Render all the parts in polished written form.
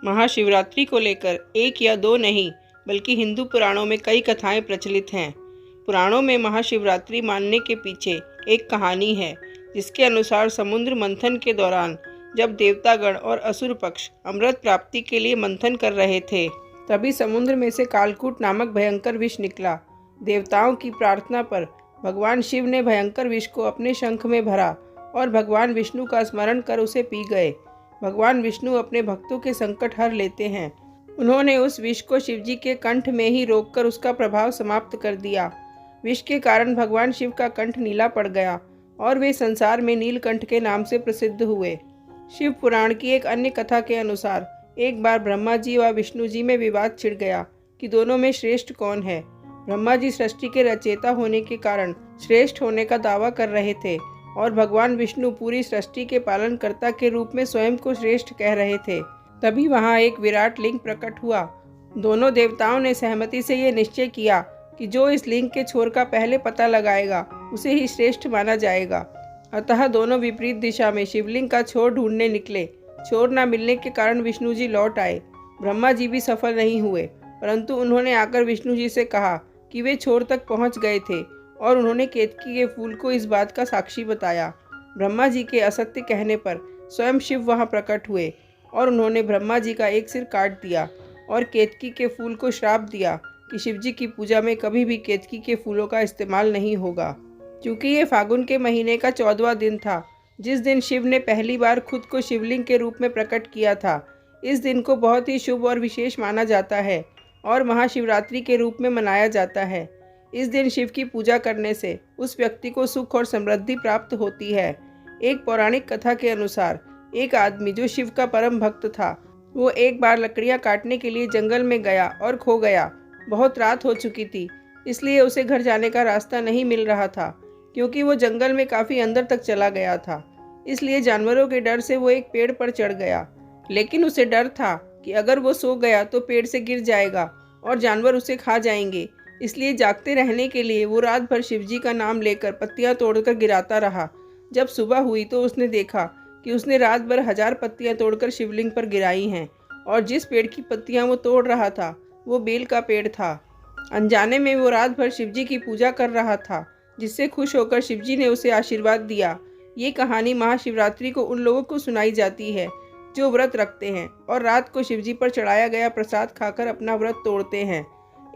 महाशिवरात्रि को लेकर एक या दो नहीं बल्कि हिंदू पुराणों में कई कथाएं प्रचलित हैं। पुराणों में महाशिवरात्रि मानने के पीछे एक कहानी है जिसके अनुसार समुद्र मंथन के दौरान जब देवतागण और असुर पक्ष अमृत प्राप्ति के लिए मंथन कर रहे थे, तभी समुद्र में से कालकूट नामक भयंकर विष निकला। देवताओं की प्रार्थना पर भगवान शिव ने भयंकर विष को अपने शंख में भरा और भगवान विष्णु का स्मरण कर उसे पी गए। भगवान विष्णु अपने भक्तों के संकट हर लेते हैं। उन्होंने उस विष को शिवजी के कंठ में ही रोककर उसका प्रभाव समाप्त कर दिया। विष के कारण भगवान शिव का कंठ नीला पड़ गया और वे संसार में नीलकंठ के नाम से प्रसिद्ध हुए। शिव पुराण की एक अन्य कथा के अनुसार एक बार ब्रह्मा जी व विष्णु जी में विवाद छिड़ गया कि दोनों में श्रेष्ठ कौन है। ब्रह्मा जी सृष्टि के रचयिता होने के कारण श्रेष्ठ होने का दावा कर रहे थे और भगवान विष्णु पूरी सृष्टि के पालनकर्ता के रूप में स्वयं को श्रेष्ठ कह रहे थे। तभी वहां एक विराट लिंग प्रकट हुआ। दोनों देवताओं ने सहमति से ये निश्चय किया कि जो इस लिंग के छोर का पहले पता लगाएगा उसे ही श्रेष्ठ माना जाएगा। अतः दोनों विपरीत दिशा में शिवलिंग का छोर ढूंढने निकले। छोर न मिलने के कारण विष्णु जी लौट आए। ब्रह्मा जी भी सफल नहीं हुए, परंतु उन्होंने आकर विष्णु जी से कहा कि वे छोर तक पहुंच गए थे और उन्होंने केतकी के फूल को इस बात का साक्षी बताया। ब्रह्मा जी के असत्य कहने पर स्वयं शिव वहां प्रकट हुए और उन्होंने ब्रह्मा जी का एक सिर काट दिया और केतकी के फूल को श्राप दिया कि शिवजी की पूजा में कभी भी केतकी के फूलों का इस्तेमाल नहीं होगा। क्योंकि ये फागुन के महीने का 14वां दिन था, जिस दिन शिव ने पहली बार खुद को शिवलिंग के रूप में प्रकट किया था। इस दिन को बहुत ही शुभ और विशेष माना जाता है और महाशिवरात्रि के रूप में मनाया जाता है। इस दिन शिव की पूजा करने से उस व्यक्ति को सुख और समृद्धि प्राप्त होती है। एक पौराणिक कथा के अनुसार एक आदमी जो शिव का परम भक्त था, वो एक बार लकड़ियां काटने के लिए जंगल में गया और खो गया। बहुत रात हो चुकी थी, इसलिए उसे घर जाने का रास्ता नहीं मिल रहा था, क्योंकि वो जंगल में काफ़ी अंदर तक चला गया था। इसलिए जानवरों के डर से वो एक पेड़ पर चढ़ गया, लेकिन उसे डर था कि अगर वो सो गया तो पेड़ से गिर जाएगा और जानवर उसे खा जाएंगे। इसलिए जागते रहने के लिए वो रात भर शिवजी का नाम लेकर पत्तियां तोड़कर गिराता रहा। जब सुबह हुई तो उसने देखा कि उसने रात भर 1000 पत्तियां तोड़कर शिवलिंग पर गिराई हैं और जिस पेड़ की पत्तियां वो तोड़ रहा था वो बेल का पेड़ था। अनजाने में वो रात भर शिवजी की पूजा कर रहा था, जिससे खुश होकर शिवजी ने उसे आशीर्वाद दिया। ये कहानी महाशिवरात्रि को उन लोगों को सुनाई जाती है जो व्रत रखते हैं और रात को शिवजी पर चढ़ाया गया प्रसाद खाकर अपना व्रत तोड़ते हैं।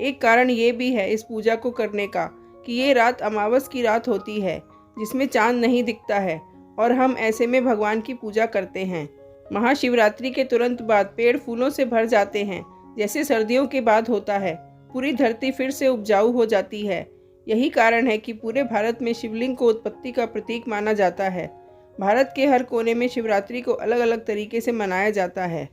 एक कारण ये भी है इस पूजा को करने का कि ये रात अमावस की रात होती है, जिसमें चांद नहीं दिखता है और हम ऐसे में भगवान की पूजा करते हैं। महाशिवरात्रि के तुरंत बाद पेड़ फूलों से भर जाते हैं, जैसे सर्दियों के बाद होता है। पूरी धरती फिर से उपजाऊ हो जाती है। यही कारण है कि पूरे भारत में शिवलिंग को उत्पत्ति का प्रतीक माना जाता है। भारत के हर कोने में शिवरात्रि को अलग अलग तरीके से मनाया जाता है।